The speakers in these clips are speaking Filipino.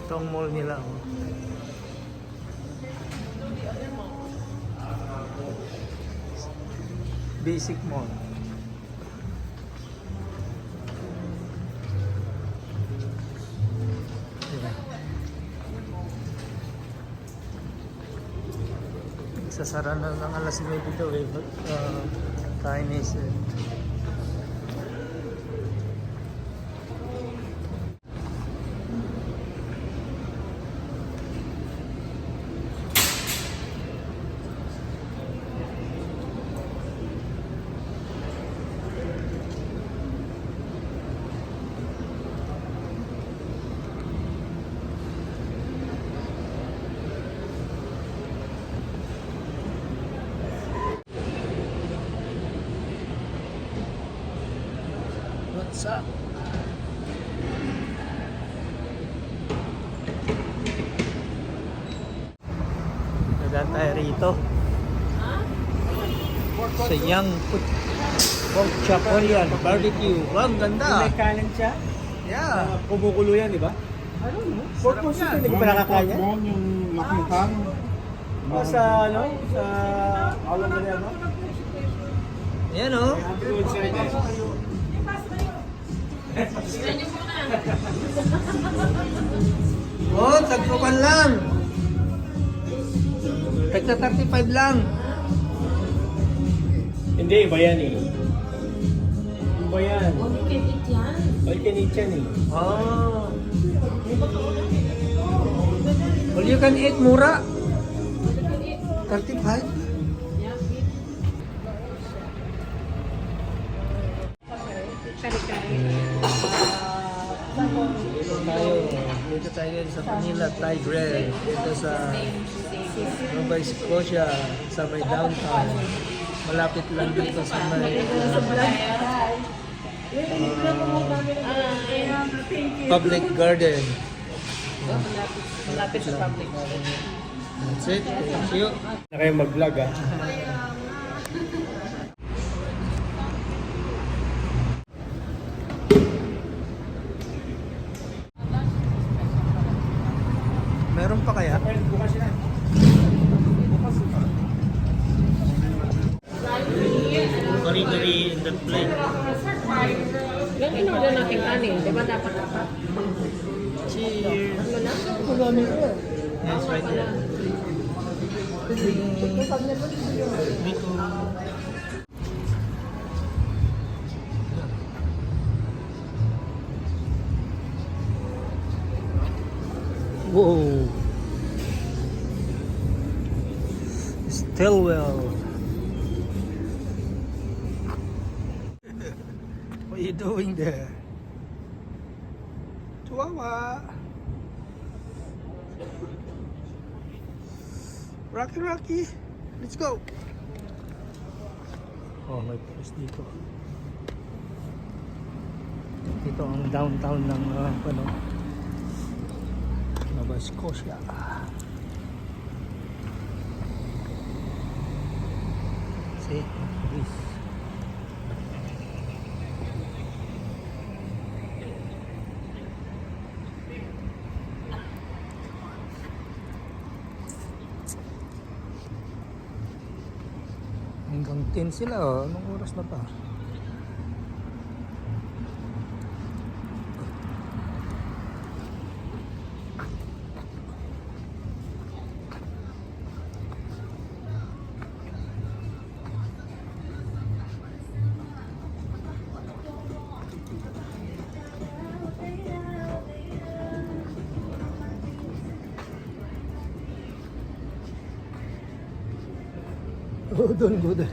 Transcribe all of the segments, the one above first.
Ito ang mall nila. Oh. Basic Mall. Diba? Sasara na ng alas 9 daw eh. Chinese eh. What's up? Nadaan tayo rito sa Young Pork Chop Korean Barbecue. Wow, ang ganda! May kanin siya? Yeah! Kumukulo yan, di ba? I don't know. Pork Sarap puso, yan. hindi ko pa nakakain yan. Yung nakmukhang. Sa ano? Sa alam mo yan, no? Ayan o. Roadside eh. Oh, tagpukan lang. Tagta 35 lang. Hindi, iba yan eh. Iba yan. All you can eat yan. All can eat yan eh. Oh. All you can eat, mura. 35? Dito tayo sa Manila, Thai Grill. Dito sa Nova Scotia, sa may downtown. Malapit lang dito sa may public garden. Malapit sa public. That's it. Thank you. Na kayo mag-vlog ah. Meron pa kaya? Bukas na. Kari-kari in the plate. Yung in-order natin kanin, di ba dapat apat? Cheers! Ano na? Yes, right there. Me too. Whoa! Stillwell. What are you doing there? Chihuahua. Rocky, Rocky. Let's go. Oh, may place dito. Dito ang downtown ng Nova Scotia. See, this. Hanggang 10 sila oh. Anong oras na pa? Oh, doon go doon.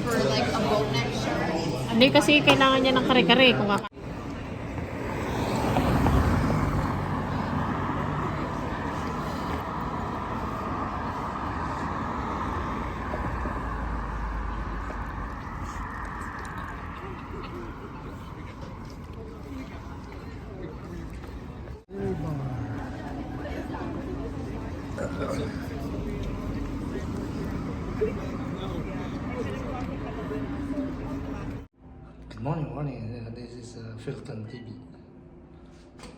For like a boat next year. Hindi kasi kailangan niya ng kare-kare kung kaka... Good morning, morning. This is Filton TV.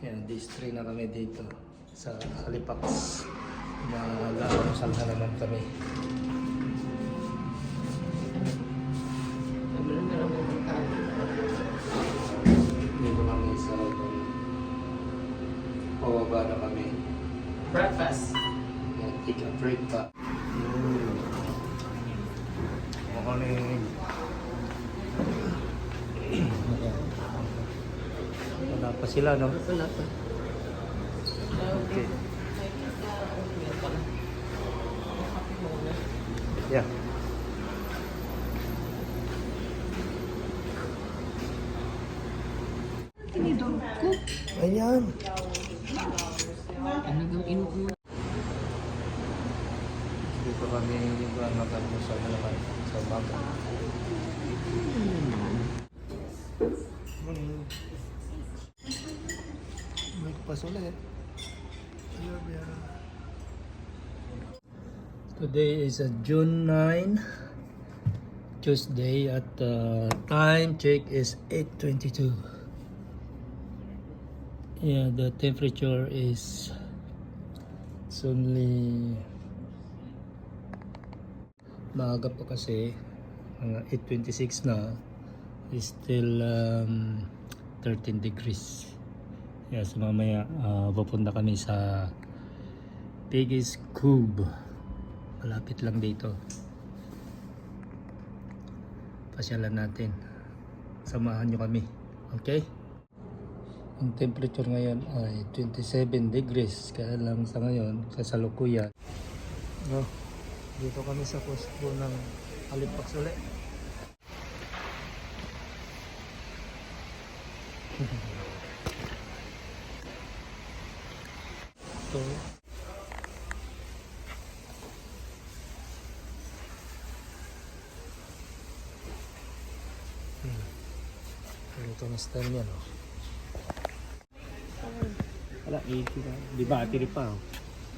Yan, days 3 na kami dito sa Halifax. Nag-aamusal na naman kami. Dito kami sa pababa na kami. Breakfast. Yan, take a break pa. Morning. Wala pa sila, no? Wala pa. Okay. Yeah. Ayan. Dito kami mag-almusal naman sa baga. Morning. Breakfast ulit. Today is June 9, Tuesday, at time check is 8:22. Yeah, the temperature is it's only maaga pa kasi, mga 8:26 na, is still 13 degrees. Yeah, so mamaya pupunta kami sa Piggy's Cove. Malapit lang dito. Pasyalan natin. Samahan nyo kami. Okay? Ang temperature ngayon ay 27 degrees. Kaya lang sa ngayon, sa salukuyan. No, dito kami sa Costco ng Halifax ulit. Ito. Ito na style niya, no? Wala, 80 na. Di battery pa. Oh.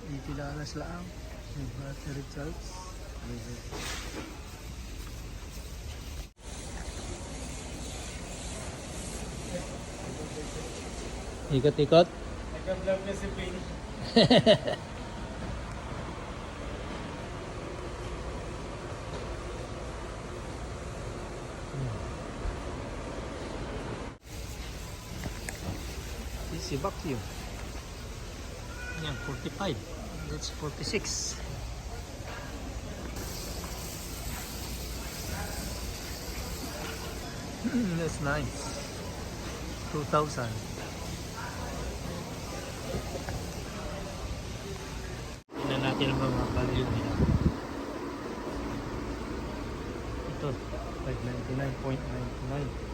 $80 lang. May battery charge. Ikot-ikot. Nag-vlog na si Ping. Easy vacuum. Yan, 45. That's 46. That's nice. 2,000. Tignan natin ang mga value nila. Ito, 599.99.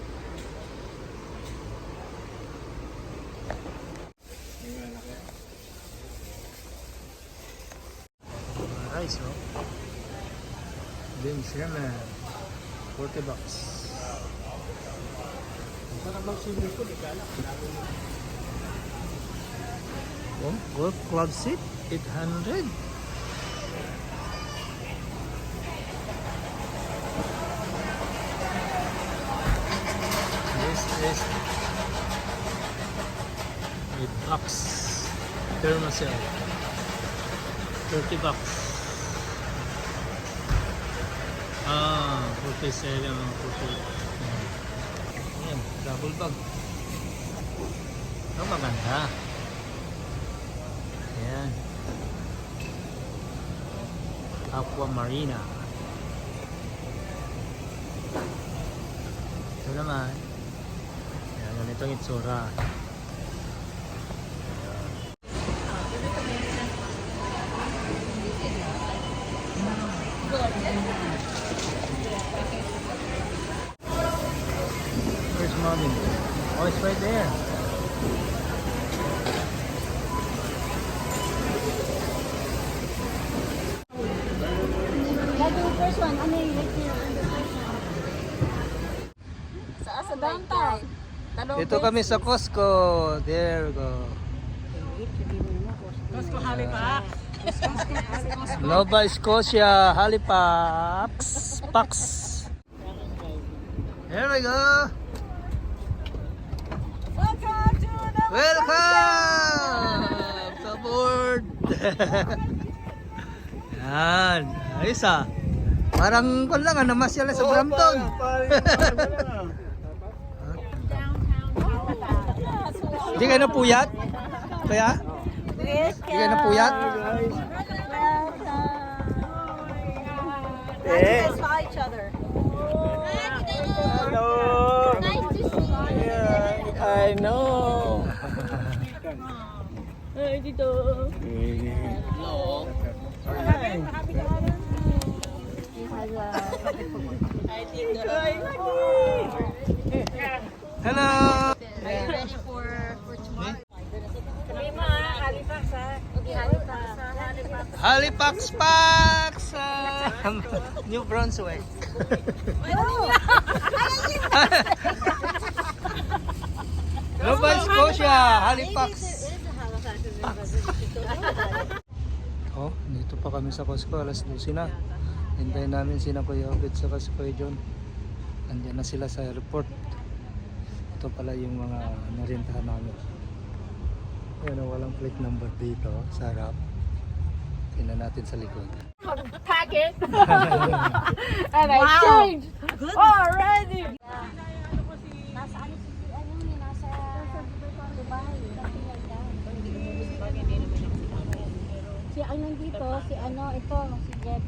Rice, no? Then Sherman, $40. Para mag-swimming pool, ikala. Oh, golf club seat, 800. This is a box thermocell, $30. 47, 40. Ayan, double bag. Ito maganda. Ayan. Aqua Marina. Ito naman. Ayan, ganitong itsura. Where's mommy? Oh, it's right there. First one, ano yung like your sa downtown. Dito kami sa Costco. There we go. Costco Halifax. Nova Scotia, Halifax, Pax. Here we go. Welcome to board. Yan, ayos ah. Parang kon lang namasyal sa Brampton. Hindi kayo napuyat? Kaya? Hindi kayo napuyat? Eh, Saw each other. hello. Nice to see you. Yeah, I know. Ay, dito. Hello! Are you ready for tomorrow? Halifax, ha? Okay, Halifax. Halifax, Pax! New Brunswick. Nova Scotia, Halifax. Oh, dito pa kami sa Costco, alas 12 na. Hintayin namin sina Kuya Obed sa si Kuya John. Andiyan na sila sa airport. Ito pala yung mga narentahan namin. Ayan, walang plate number dito sa harap. Tingnan natin sa likod. Pack it. And I changed already. Nasa ano si ano ni nasa Dubai. Something like that. Si ang nandito, si ano, ito, si Jeff.